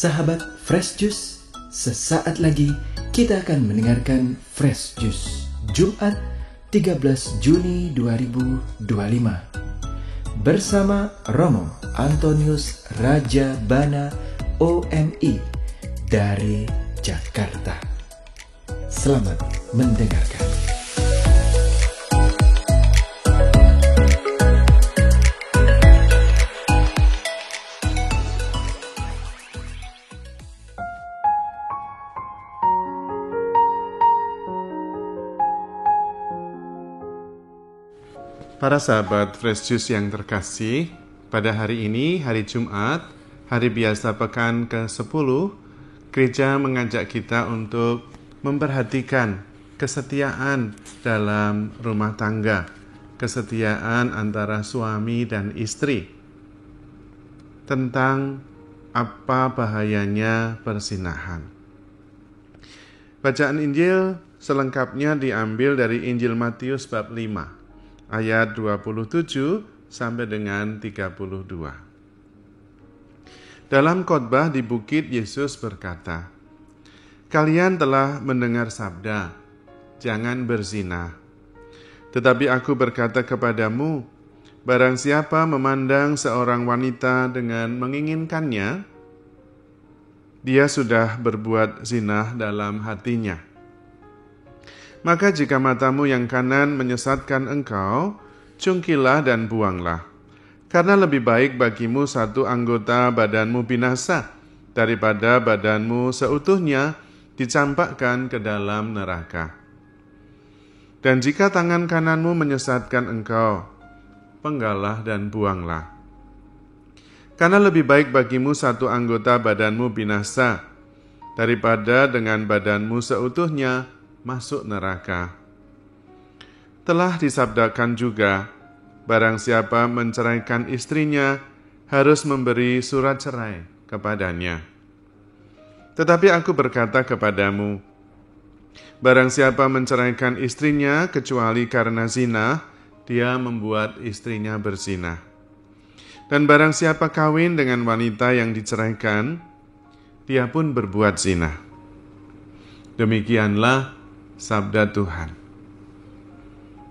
Sahabat Fresh Juice, sesaat lagi kita akan mendengarkan Fresh Juice Jumat 13 Juni 2025 bersama Romo Antonius Raja Bana OMI dari Jakarta. Selamat mendengarkan. Para sahabat Fresh Juice yang terkasih, pada hari ini, hari Jumat, hari biasa pekan ke-10, gereja mengajak kita untuk memperhatikan kesetiaan dalam rumah tangga, kesetiaan antara suami dan istri, tentang apa bahayanya perzinahan. Bacaan Injil selengkapnya diambil dari Injil Matius bab 5. Ayat 27 sampai dengan 32. Dalam khotbah di bukit, Yesus berkata, "Kalian telah mendengar sabda, jangan berzina. Tetapi aku berkata kepadamu, barang siapa memandang seorang wanita dengan menginginkannya, dia sudah berbuat zina dalam hatinya. Maka jika matamu yang kanan menyesatkan engkau, cungkilah dan buanglah. Karena lebih baik bagimu satu anggota badanmu binasa, daripada badanmu seutuhnya dicampakkan ke dalam neraka. Dan jika tangan kananmu menyesatkan engkau, penggalah dan buanglah. Karena lebih baik bagimu satu anggota badanmu binasa, daripada dengan badanmu seutuhnya masuk neraka. Telah disabdakan juga, barang siapa menceraikan istrinya harus memberi surat cerai kepadanya. Tetapi aku berkata kepadamu, barang siapa menceraikan istrinya kecuali karena zina, dia membuat istrinya berzina. Dan barang siapa kawin dengan wanita yang diceraikan, dia pun berbuat zina." Demikianlah sabda Tuhan.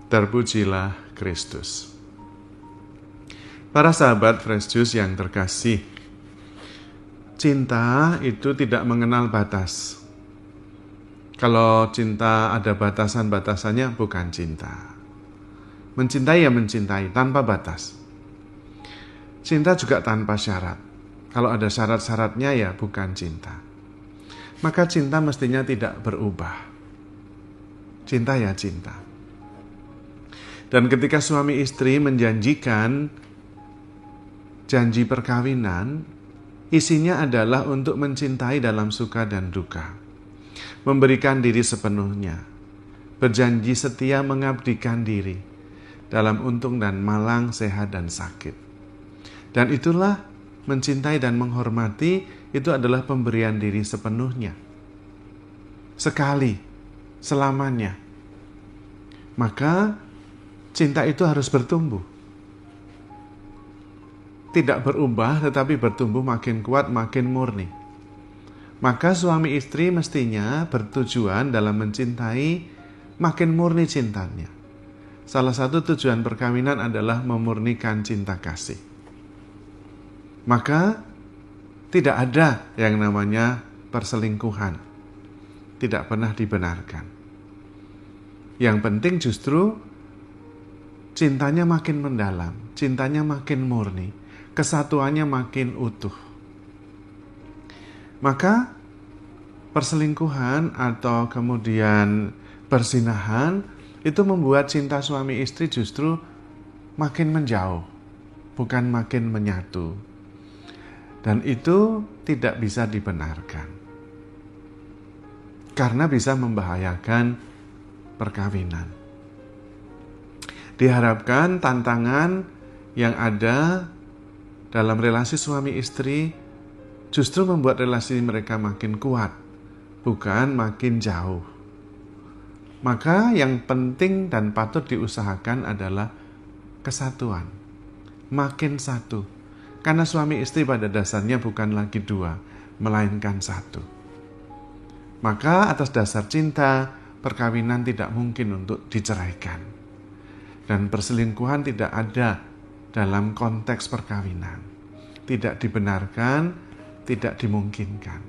Terpujilah Kristus. Para sahabat Fresh Juice yang terkasih, cinta itu tidak mengenal batas. Kalau cinta ada batasan-batasannya, bukan cinta. Mencintai ya mencintai, tanpa batas. Cinta juga tanpa syarat. Kalau ada syarat-syaratnya ya bukan cinta. Maka cinta mestinya tidak berubah. Cinta ya cinta. Dan ketika suami istri menjanjikan janji perkawinan, isinya adalah untuk mencintai dalam suka dan duka, memberikan diri sepenuhnya, berjanji setia mengabdikan diri dalam untung dan malang, sehat dan sakit. Dan itulah mencintai dan menghormati, itu adalah pemberian diri sepenuhnya, sekali, selamanya. Maka cinta itu harus bertumbuh. Tidak berubah tetapi bertumbuh makin kuat, makin murni. Maka suami istri mestinya bertujuan dalam mencintai makin murni cintanya. Salah satu tujuan perkawinan adalah memurnikan cinta kasih. Maka tidak ada yang namanya perselingkuhan. Tidak pernah dibenarkan. Yang penting justru cintanya makin mendalam, cintanya makin murni, kesatuannya makin utuh. Maka perselingkuhan atau kemudian perzinahan itu membuat cinta suami istri justru makin menjauh, bukan makin menyatu. Dan itu tidak bisa dibenarkan. Karena bisa membahayakan perkawinan. Diharapkan tantangan yang ada dalam relasi suami istri justru membuat relasi mereka makin kuat, bukan makin jauh. Maka yang penting dan patut diusahakan adalah kesatuan, makin satu. Karena suami istri pada dasarnya bukan lagi dua, melainkan satu. Maka atas dasar cinta, perkawinan tidak mungkin untuk diceraikan. Dan perselingkuhan tidak ada dalam konteks perkawinan. Tidak dibenarkan, tidak dimungkinkan.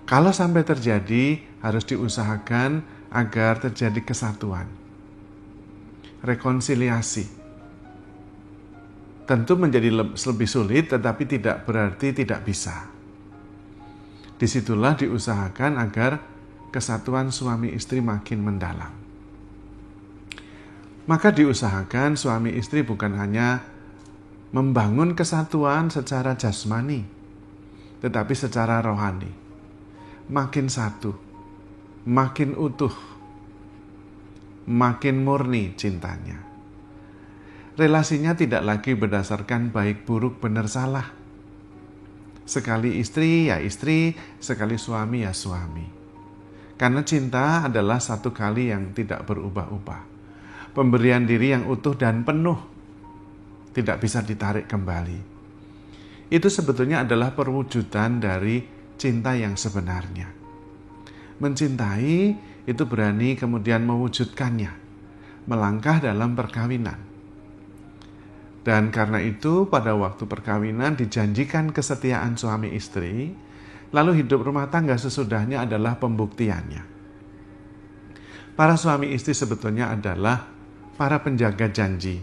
Kalau sampai terjadi, harus diusahakan agar terjadi kesatuan. Rekonsiliasi. Tentu menjadi lebih sulit, tetapi tidak berarti tidak bisa. Disitulah diusahakan agar kesatuan suami istri makin mendalam. Maka diusahakan suami istri bukan hanya membangun kesatuan secara jasmani, tetapi secara rohani. Makin satu, makin utuh, makin murni cintanya. Relasinya tidak lagi berdasarkan baik buruk benar salah. Sekali istri ya istri, sekali suami ya suami. Karena cinta adalah satu kali yang tidak berubah-ubah. Pemberian diri yang utuh dan penuh, tidak bisa ditarik kembali. Itu sebetulnya adalah perwujudan dari cinta yang sebenarnya. Mencintai itu berani kemudian mewujudkannya, melangkah dalam perkawinan. Dan karena itu pada waktu perkawinan dijanjikan kesetiaan suami istri, lalu hidup rumah tangga sesudahnya adalah pembuktiannya. Para suami istri sebetulnya adalah para penjaga janji,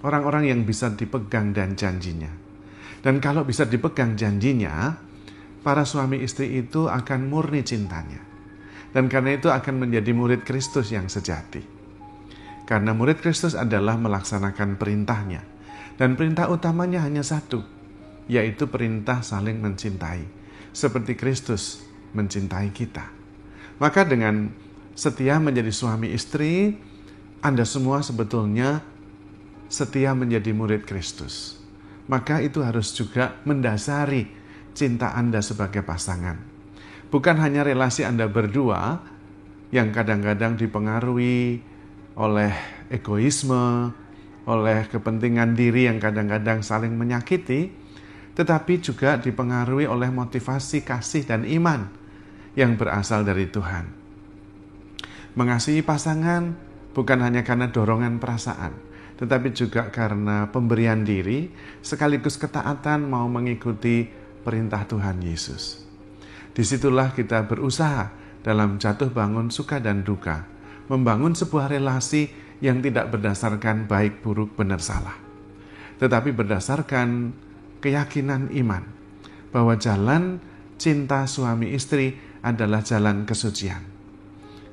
orang-orang yang bisa dipegang dan janjinya. Dan kalau bisa dipegang janjinya, para suami istri itu akan murni cintanya. Dan karena itu akan menjadi murid Kristus yang sejati. Karena murid Kristus adalah melaksanakan perintahnya. Dan perintah utamanya hanya satu, yaitu perintah saling mencintai, seperti Kristus mencintai kita. Maka dengan setia menjadi suami istri, Anda semua sebetulnya setia menjadi murid Kristus. Maka itu harus juga mendasari cinta Anda sebagai pasangan. Bukan hanya relasi Anda berdua yang kadang-kadang dipengaruhi oleh egoisme, oleh kepentingan diri yang kadang-kadang saling menyakiti, tetapi juga dipengaruhi oleh motivasi kasih dan iman yang berasal dari Tuhan. Mengasihi pasangan bukan hanya karena dorongan perasaan, tetapi juga karena pemberian diri sekaligus ketaatan mau mengikuti perintah Tuhan Yesus. Disitulah kita berusaha dalam jatuh bangun suka dan duka, membangun sebuah relasi yang tidak berdasarkan baik buruk benar salah, tetapi berdasarkan keyakinan iman bahwa jalan cinta suami istri adalah jalan kesucian.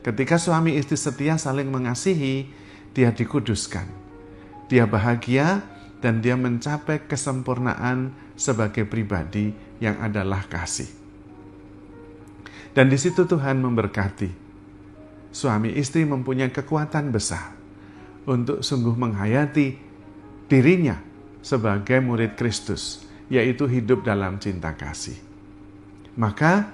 Ketika suami istri setia saling mengasihi, dia dikuduskan, dia bahagia, dan dia mencapai kesempurnaan sebagai pribadi yang adalah kasih. Dan di situ Tuhan memberkati. Suami istri mempunyai kekuatan besar untuk sungguh menghayati dirinya sebagai murid Kristus, yaitu hidup dalam cinta kasih. Maka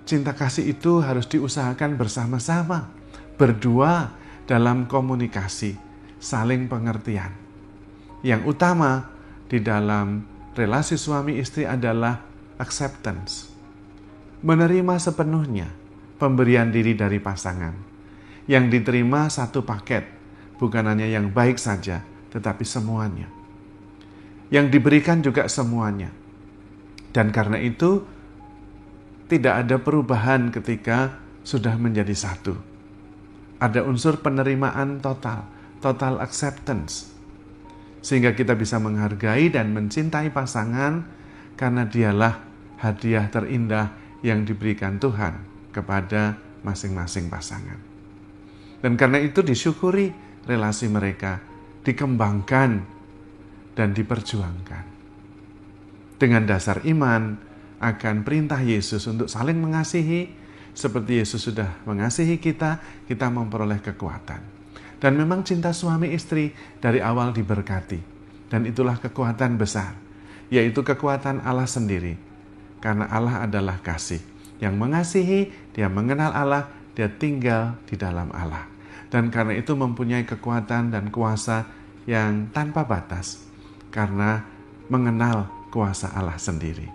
cinta kasih itu harus diusahakan bersama-sama, berdua dalam komunikasi, saling pengertian. Yang utama di dalam relasi suami istri adalah acceptance, menerima sepenuhnya pemberian diri dari pasangan. Yang diterima satu paket, bukan hanya yang baik saja, tetapi semuanya. Yang diberikan juga semuanya. Dan karena itu, tidak ada perubahan ketika sudah menjadi satu. Ada unsur penerimaan total acceptance. Sehingga kita bisa menghargai dan mencintai pasangan, karena dialah hadiah terindah yang diberikan Tuhan kepada masing-masing pasangan. Dan karena itu disyukuri relasi mereka, dikembangkan dan diperjuangkan. Dengan dasar iman akan perintah Yesus untuk saling mengasihi, seperti Yesus sudah mengasihi kita, kita memperoleh kekuatan. Dan memang cinta suami istri dari awal diberkati. Dan itulah kekuatan besar, yaitu kekuatan Allah sendiri. Karena Allah adalah kasih. Yang mengasihi, dia mengenal Allah, dia tinggal di dalam Allah. Dan karena itu mempunyai kekuatan dan kuasa yang tanpa batas, karena mengenal kuasa Allah sendiri.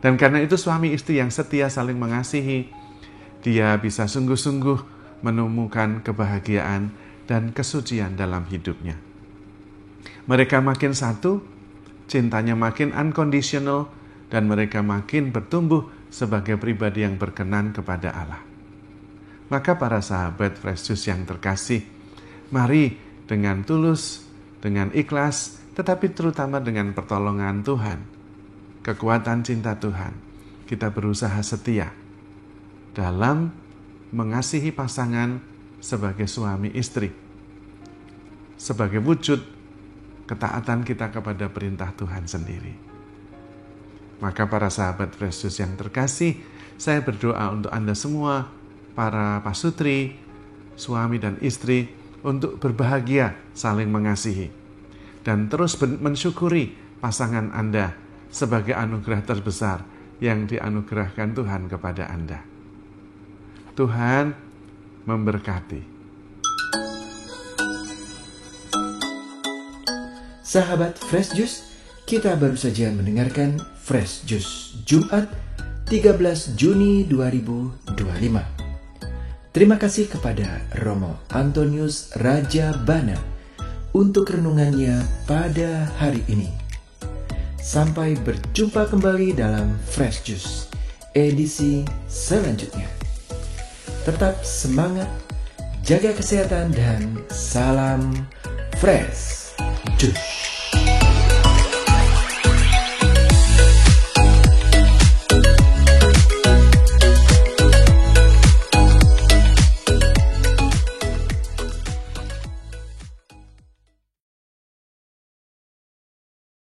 Dan karena itu suami istri yang setia saling mengasihi, dia bisa sungguh-sungguh menemukan kebahagiaan dan kesucian dalam hidupnya. Mereka makin satu, cintanya makin unconditional, dan mereka makin bertumbuh sebagai pribadi yang berkenan kepada Allah. Maka para sahabat Fresh Juice yang terkasih, mari dengan tulus, dengan ikhlas, tetapi terutama dengan pertolongan Tuhan, kekuatan cinta Tuhan, kita berusaha setia dalam mengasihi pasangan sebagai suami istri, sebagai wujud ketaatan kita kepada perintah Tuhan sendiri. Maka para sahabat Fresh Juice yang terkasih, saya berdoa untuk Anda semua, para pasutri, suami dan istri, untuk berbahagia saling mengasihi dan terus mensyukuri pasangan Anda sebagai anugerah terbesar yang dianugerahkan Tuhan kepada Anda. Tuhan memberkati. Sahabat Fresh Juice, kita baru saja mendengarkan Fresh Juice Jumat 13 Juni 2025. Terima kasih kepada Romo Antonius Raja Bana untuk renungannya pada hari ini. Sampai berjumpa kembali dalam Fresh Juice edisi selanjutnya. Tetap semangat, jaga kesehatan, dan salam Fresh Juice.